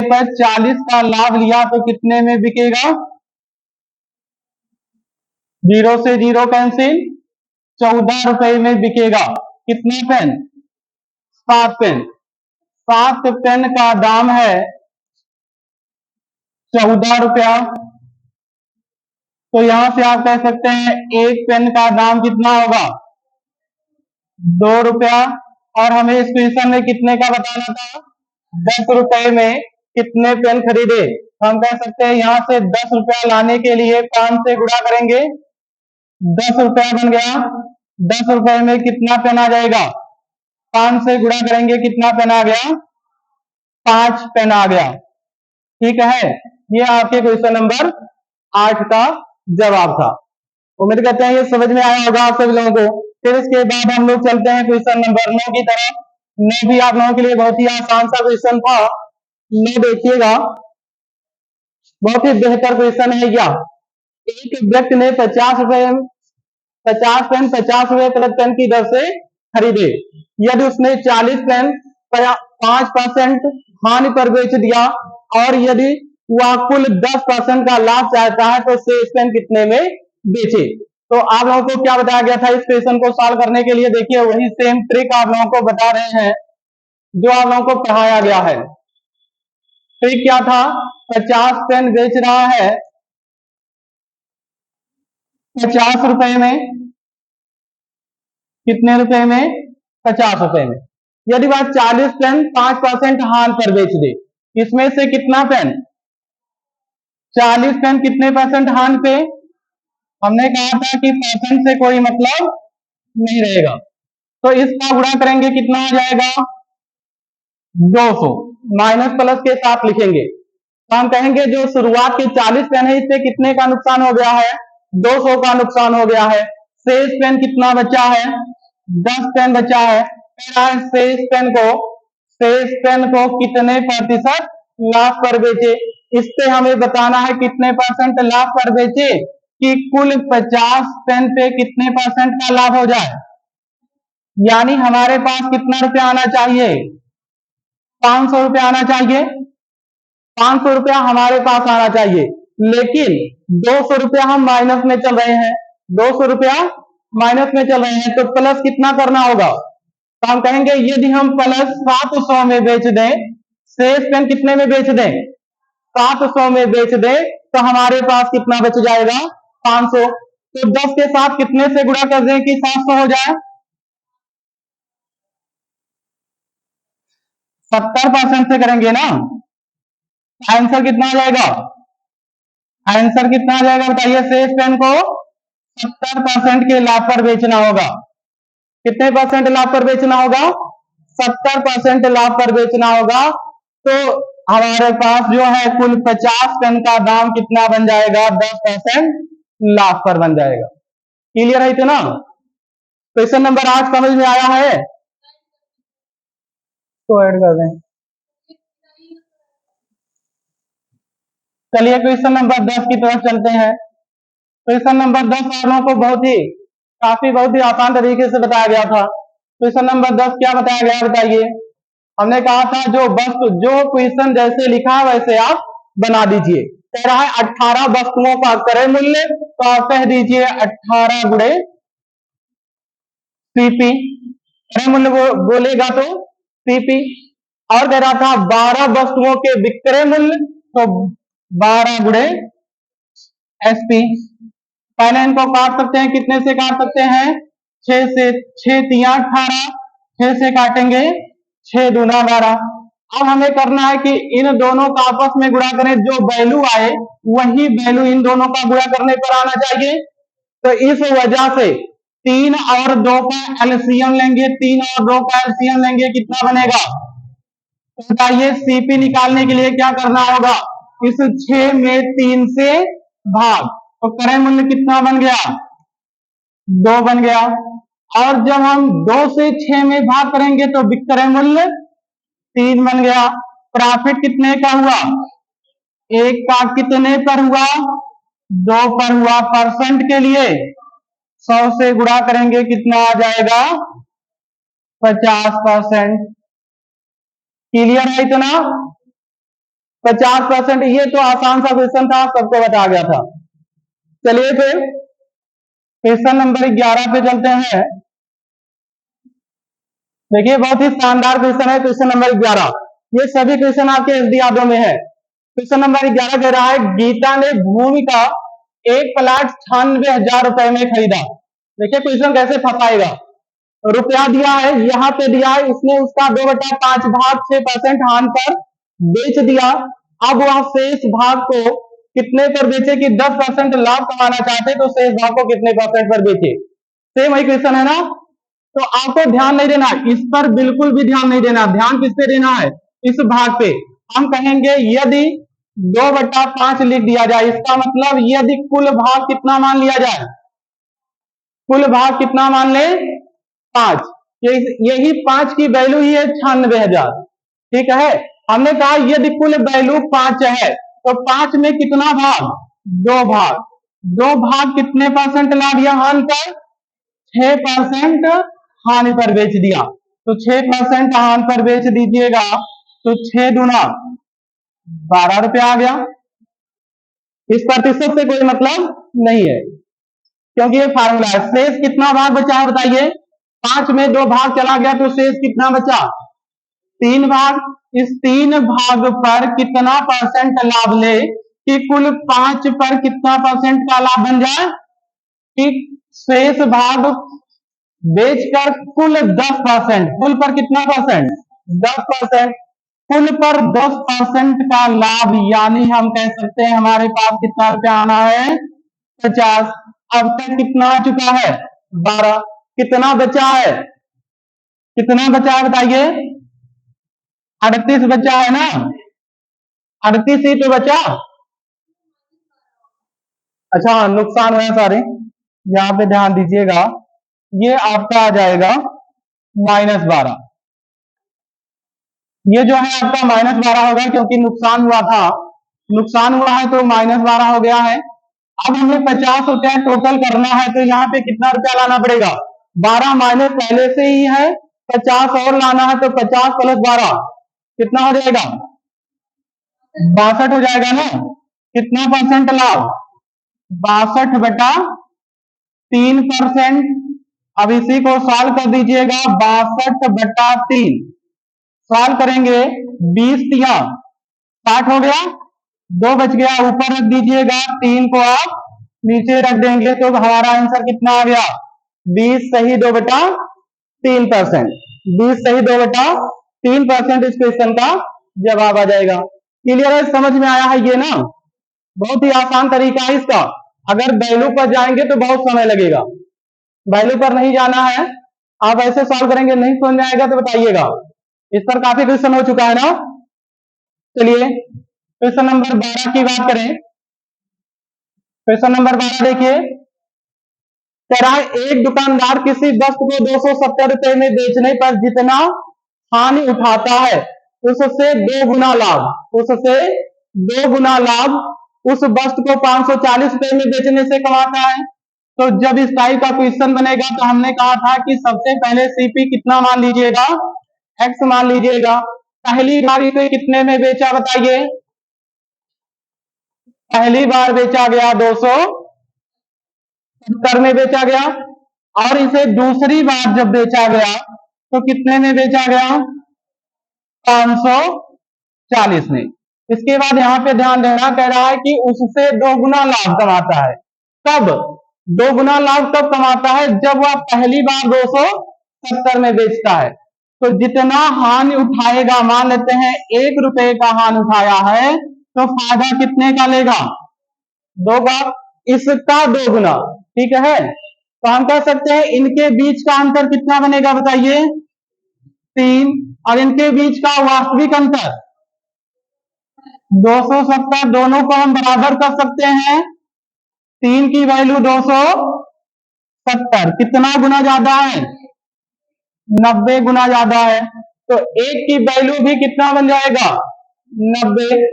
पर 40 का लाभ लिया तो कितने में बिकेगा? 0 से 0 कैंसिल, 14 रुपए में बिकेगा। कितने पेन? 7 पेन। 7 पेन का दाम है 14 रुपया। तो यहां से आप कह सकते हैं एक पेन का दाम कितना होगा? 2 रुपया। और हमें इस क्वेश्चन में कितने का बताना था? 10 रुपए में कितने पेन खरीदे? हम कह सकते हैं यहां से 10 रुपया लाने के लिए 5 से गुणा करेंगे, 10 रुपया बन गया। 10 रुपए में कितना पेन आ जाएगा? 5 से गुणा करेंगे, कितना पेन आ गया? 5 पेन आ गया। ठीक है, ये आपके क्वेश्चन नंबर 8 का जवाब था। उम्मीद करते हैं ये समझ में आया होगा आप सभी लोगों को। फिर इसके बाद हम लोग चलते हैं क्वेश्चन नंबर 9 की तरफ। 9 भी आप लोगों के लिए बहुत ही आसान सा क्वेश्चन था। 9 देखिएगा, बहुत ही बेहतर क्वेश्चन है यह। एक व्यक्ति ने 50 पेन 50 रुपए प्लस पेन की दर से खरीदे। यदि उसने 40 पेन 5% हानि पर बेच दिया और यदि वह कुल 10% का लाभ चाहता है तो शेष पेन कितने में बेचे? तो आप लोगों को क्या बताया गया था इस क्वेश्चन को सॉल्व करने के लिए? देखिए वही सेम ट्रिक आप लोगों को बता रहे हैं जो आप लोगों को पढ़ाया गया है। ट्रिक क्या था? 50 पेन बेच रहा है 50 रुपए में। कितने रुपए में? 50 रुपए में। यदि वह 40 पेन 5% हान पर बेच दे, इसमें से कितना पेन? 40 पेन कितने परसेंट हान पे? हमने कहा था कि परसेंट से कोई मतलब नहीं रहेगा। तो इसका गुणा करेंगे, कितना आ जाएगा? 200। माइनस प्लस के साथ लिखेंगे तो हम कहेंगे जो शुरुआत के 40 पेन है इससे कितने का नुकसान हो गया है? 200 का नुकसान हो गया है। शेष पेन कितना बचा है? 10 पेन बचा है। शेष पेन को कितने प्रतिशत लाभ पर बेचे? इससे हमें बताना है कितने परसेंट लाभ पर बेचे कि कुल 50 पेन पे कितने परसेंट का लाभ हो जाए। यानी हमारे पास कितना रुपया आना चाहिए? 500 रुपया आना चाहिए। 500 रुपया हमारे पास आना चाहिए, लेकिन 200 रुपया हम माइनस में चल रहे हैं। 200 रुपया माइनस में चल रहे हैं तो प्लस कितना करना होगा? तो हम कहेंगे यदि हम प्लस 700 में बेच दें, शेष पेन कितने में बेच दें? 700 में बेच दें तो हमारे पास कितना बच जाएगा? 500। तो 10 के साथ कितने से गुणा कर दें कि 700 हो जाए? 70% से करेंगे ना। आंसर कितना आ जाएगा? आंसर कितना आ जाएगा बताइए? शेष पेन को 70% के लाभ पर बेचना होगा। कितने परसेंट लाभ पर बेचना होगा? 70% लाभ पर बेचना होगा। तो हमारे पास जो है कुल 50 पेन का दाम कितना बन जाएगा? 10% लाभ पर बन जाएगा। क्लियर है इतना? क्वेश्चन नंबर 8 समझ में आया है तो ऐड कर दें। चलिए क्वेश्चन नंबर 10 की तरफ चलते हैं। क्वेश्चन नंबर 10 आप लोगों को बहुत ही आसान तरीके से बताया गया था। क्वेश्चन नंबर 10 क्या बताया गया बताइए? हमने कहा था जो क्वेश्चन जैसे लिखा है वैसे आप बना दीजिए। कह रहा है 18 वस्तुओं का क्रय मूल्य, तो आप कह दीजिए 18 गुणे सीपी। क्रय मूल्य बोलेगा तो सीपी। और कह रहा था 12 वस्तुओं के विक्रय मूल्य, तो 12 गुणे एसपी। पहले इनको काट सकते हैं, कितने से काट सकते हैं? 6 से। 6 तिया 18, 6 से काटेंगे 6 दूना 12। अब हमें करना है कि इन दोनों का आपस में गुणा करें, जो वैल्यू आए वही वैल्यू इन दोनों का गुणा करने पर आना चाहिए। तो इस वजह से 3 और 2 का एलसीएम लेंगे। 3 और 2 का एलसीएम लेंगे, कितना बनेगा? बताइए सीपी निकालने के लिए क्या करना होगा? इस 6 में 3 से भाग, तो क्रय मूल्य कितना बन गया? 2 बन गया। और जब हम 2 से 6 में भाग करेंगे तो विक्रय मूल्य 3 बन गया। प्रॉफिट कितने का हुआ? 1 का कितने पर हुआ? 2 पर हुआ। परसेंट के लिए 100 से गुणा करेंगे, कितना आ जाएगा? 50%। क्लियर है इतना? 50%। ये तो आसान सा क्वेश्चन था, सबको बता गया था। चलिए फिर क्वेश्चन नंबर 11 पे चलते हैं। देखिए बहुत ही शानदार क्वेश्चन है क्वेश्चन नंबर 11। ये सभी क्वेश्चन आपके एसडी यादों में है। क्वेश्चन नंबर 11 कह रहा है, गीता ने भूमि का एक प्लाट 96,000 रुपए में खरीदा। देखिए क्वेश्चन कैसे फंसाएगा। रुपया दिया है, यहाँ पे दिया है, इसने उसका 2/5 भाग 6% हान पर बेच दिया। अब वह शेष भाग को कितने पर बेचे कि 10% लाभ कमाना चाहते, तो शेष भाग को कितने % पर बेचे। सेम वही क्वेश्चन है ना। तो आपको ध्यान नहीं देना, इस पर बिल्कुल भी ध्यान नहीं देना। ध्यान किस पे देना है, इस भाग पे। हम कहेंगे यदि 2/5 लिख दिया जाए, इसका मतलब यदि कुल भाग कितना मान लिया जाए, कुल भाग कितना मान ले, 5। यही 5 की वैल्यू ही है 96,000। ठीक है, हमने कहा यदि कुल वैल्यू 5 है तो 5 में कितना भाग, 2 भाग। 2 भाग कितने % लाभ या हानि पर, 6% हानि पर बेच दिया। तो 6% हानि पर बेच दीजिएगा, तो 6 दूना 12 रुपया आ गया। इस प्रतिशत से कोई मतलब नहीं है, क्योंकि ये फार्मूला है। शेष कितना भाग बचा है बताइए, 5 में 2 भाग चला गया, तो शेष कितना बचा, 3 भाग। इस 3 भाग पर कितना % लाभ ले कि कुल 5 पर कितना % का लाभ बन जाए, कि शेष भाग बेचकर कुल 10%, कुल पर कितना %, 10%, कुल पर 10% का लाभ, यानी हम कह सकते हैं हमारे पास कितना रुपया आना है, 50। अब तक कितना आ चुका है, 12। कितना बचा है, कितना बचा है बताइए, 38 बचा है ना, 38 ही तो बचा। अच्छा नुकसान हुआ सारे, यहाँ पे ध्यान दीजिएगा, ये आपका आ जाएगा -12। ये जो है आपका -12 होगा, क्योंकि नुकसान हुआ था, नुकसान हुआ है तो -12 हो गया है। अब हमें 50 रुपया टोटल करना है, तो यहाँ पे कितना रुपया लाना पड़ेगा, 12 माइनस पहले से ही है, 50 और लाना है, तो 50 + 12 कितना हो जाएगा, 62 हो जाएगा ना। कितना % लाभ, 62/3%। अब इसी को सॉल्व कर दीजिएगा, 62/3 सॉल्व करेंगे, 20 तिया 60 हो गया, 2 बच गया, ऊपर रख दीजिएगा, 3 को आप नीचे रख देंगे, तो हमारा आंसर कितना आ गया, 20 सही 2/3%। 20 सही 2/3% इस क्वेश्चन का जवाब आ जाएगा। क्लियर है, समझ में आया है ये ना। बहुत ही आसान तरीका है इसका। अगर वैल्यू पर जाएंगे तो बहुत समय लगेगा, वैल्यू पर नहीं जाना है। आप ऐसे सॉल्व करेंगे, नहीं समझ में आएगा तो बताइएगा। इस पर काफी क्वेश्चन हो चुका है ना। चलिए क्वेश्चन नंबर 12 की बात करें। क्वेश्चन नंबर 12 देखिए, कह रहा है एक दुकानदार किसी वस्तु को 270 रुपए में बेचने पर जितना हानि उठाता है, उससे 2 गुना लाभ, उससे 2 गुना लाभ उस वस्तु को 540 रुपए में बेचने से कमाता है। तो जब इस टाइप का क्वेश्चन बनेगा, तो हमने कहा था कि सबसे पहले सीपी कितना मान लीजिएगा, एक्स मान लीजिएगा। पहली बार इसे कितने में बेचा बताइए, पहली बार बेचा गया 270 में बेचा गया, और इसे दूसरी बार जब बेचा गया तो कितने में बेचा गया, 540 में। इसके बाद यहाँ पे ध्यान देना, कह रहा है कि उससे 2 गुना लाभ कमाता है। कब 2 गुना लाभ कब कमाता है, जब वह पहली बार 270 में बेचता है। तो जितना हानि उठाएगा, मान लेते हैं 1 रुपए का हानि उठाया है, तो फायदा कितने का लेगा, 2 का, इसका 2 गुना। ठीक है, तो हम कह सकते हैं इनके बीच का अंतर कितना बनेगा बताइए, 3, और इनके बीच का वास्तविक अंतर 270। दोनों को हम बराबर कर सकते हैं, 3 की वैल्यू 270, कितना गुना ज्यादा है, 90 गुना ज्यादा है। तो 1 की वैल्यू भी कितना बन जाएगा, 90।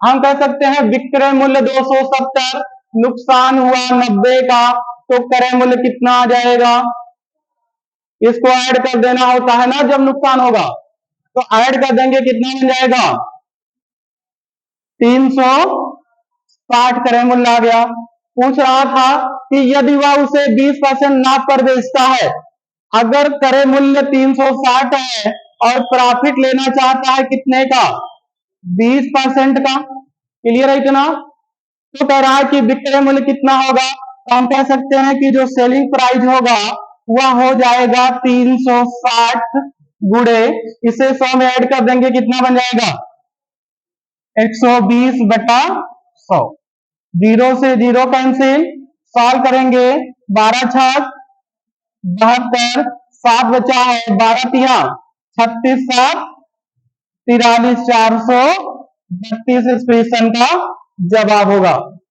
हम कह सकते हैं विक्रय मूल्य 270, नुकसान हुआ 90 का, तो क्रय मूल्य कितना आ जाएगा। इसको ऐड कर देना होता है ना जब नुकसान होगा, तो ऐड कर देंगे, कितना बन जाएगा, 360 क्रय मूल्य आ गया। पूछ रहा था कि यदि वह उसे 20% नाप पर बेचता है, अगर क्रय मूल्य 360 है और प्रॉफिट लेना चाहता है कितने का, 20% का। क्लियर है इतना? तो कह रहा है कि विक्रय मूल्य कितना होगा, तो हम कह सकते हैं कि जो सेलिंग प्राइस होगा वह हो जाएगा 360 गुणे, इसे 100 में ऐड कर देंगे, कितना बन जाएगा, 120/100। जीरो से जीरो कैंसिल, सॉल्व करेंगे, 12 छक 72, 7 बचा है, 12 तिहा 36, 7 43, 432 इस क्वेश्चन का जवाब होगा।